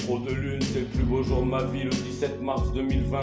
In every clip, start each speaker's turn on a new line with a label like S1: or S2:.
S1: Trop de lune, c'est le plus beau jour de ma vie, le 17 mars 2020.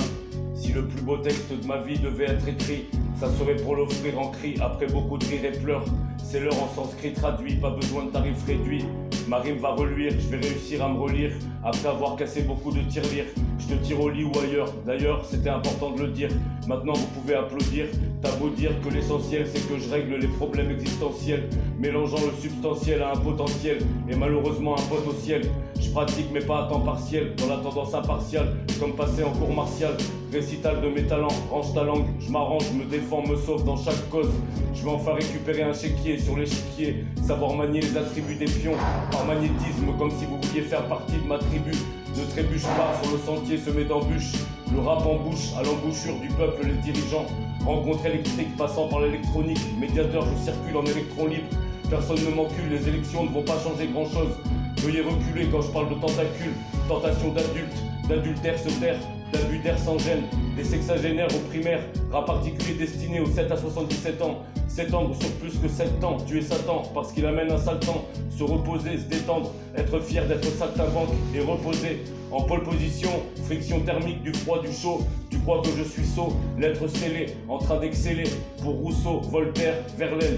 S1: Si le plus beau texte de ma vie devait être écrit, ça serait pour l'offrir en cri, après beaucoup de rires et pleurs. C'est l'heure en sanskrit traduit, pas besoin de tarifs réduits. Ma rime va reluire, je vais réussir à me relire, après avoir cassé beaucoup de tirelires. Je te tire au lit ou ailleurs, d'ailleurs c'était important de le dire. Maintenant vous pouvez applaudir, t'as beau dire que l'essentiel c'est que je règle les problèmes existentiels, mélangeant le substantiel à un potentiel, et malheureusement un pote au ciel. Je pratique mais pas à temps partiel, dans la tendance impartiale, comme passer en cours martial. Récital de mes talents, range ta langue, je m'arrange, me défends, me sauve dans chaque cause. Je vais enfin récupérer un chéquier sur l'échiquier, savoir manier les attributs des pions, par magnétisme, comme si vous vouliez faire partie de ma tribu. Ne trébuche pas sur le sentier semé d'embûches, le rap en bouche, à l'embouchure du peuple les dirigeants. Rencontre électrique passant par l'électronique, médiateur je circule en électron libre. Personne ne m'encule, les élections ne vont pas changer grand chose. Veuillez reculer quand je parle de tentacules, tentation d'adultes, d'adultère se taire, d'abus d'air sans gêne, des sexagénaires au primaire, rap particulier destiné aux 7 à 77 ans. S'étendre sur plus que 7 ans, tuer Satan parce qu'il amène un sale temps. Se reposer, se détendre, être fier d'être saltimbanque et reposer. En pole position, friction thermique du froid, du chaud. Tu crois que je suis sot, lettre scellée, en train d'exceller. Pour Rousseau, Voltaire, Verlaine.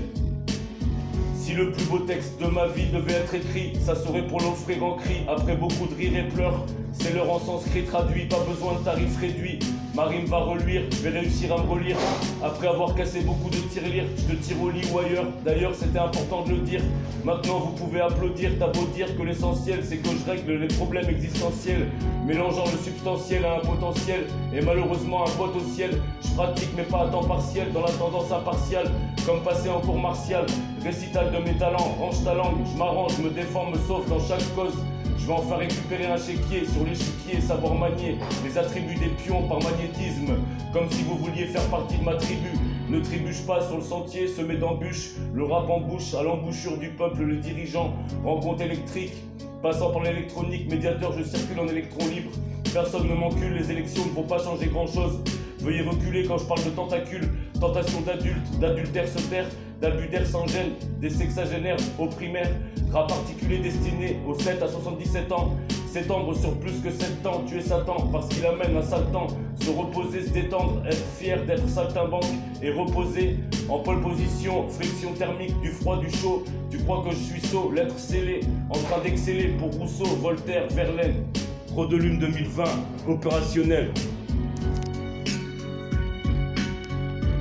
S1: Si le plus beau texte de ma vie devait être écrit, ça serait pour l'offrir en cri, après beaucoup de rires et pleurs. C'est l'heure en sanskrit traduit, pas besoin de tarifs réduits. Ma rime va reluire, je vais réussir à me relire. Après avoir cassé beaucoup de tirelires, je te tire au lit ou ailleurs. D'ailleurs c'était important de le dire. Maintenant vous pouvez applaudir, t'as beau dire que l'essentiel c'est que je règle les problèmes existentiels, mélangeant le substantiel à un potentiel, et malheureusement un pote au ciel. Je pratique mais pas à temps partiel, dans la tendance impartiale, comme passer en cours martial. Récital de mes talents, range ta langue, je m'arrange, me défends, me sauve dans chaque cause. Je vais enfin récupérer un chéquier sur l'échiquier, savoir manier les attributs des pions par magnétisme, comme si vous vouliez faire partie de ma tribu. Ne trébuche pas sur le sentier, semé d'embûches, le rap en bouche, à l'embouchure du peuple, le dirigeant. Rencontre électrique, passant par l'électronique, médiateur, je circule en électron libre. Personne ne m'encule, les élections ne vont pas changer grand chose. Veuillez reculer quand je parle de tentacules, tentation d'adultes, d'adultère se taire, d'abus d'air sans gêne, des sexagénaires au primaire, rap particulier destiné aux 7 à 77 ans. S'étendre sur plus que 7 ans, tuer Satan parce qu'il amène un sale temps. Se reposer, se détendre, être fier d'être saltimbanque et reposer. En pole position, friction thermique du froid, du chaud. Tu crois que je suis sot, lettre scellée, en train d'exceller pour Rousseau, Voltaire, Verlaine. Trop de lune 2020, opérationnel.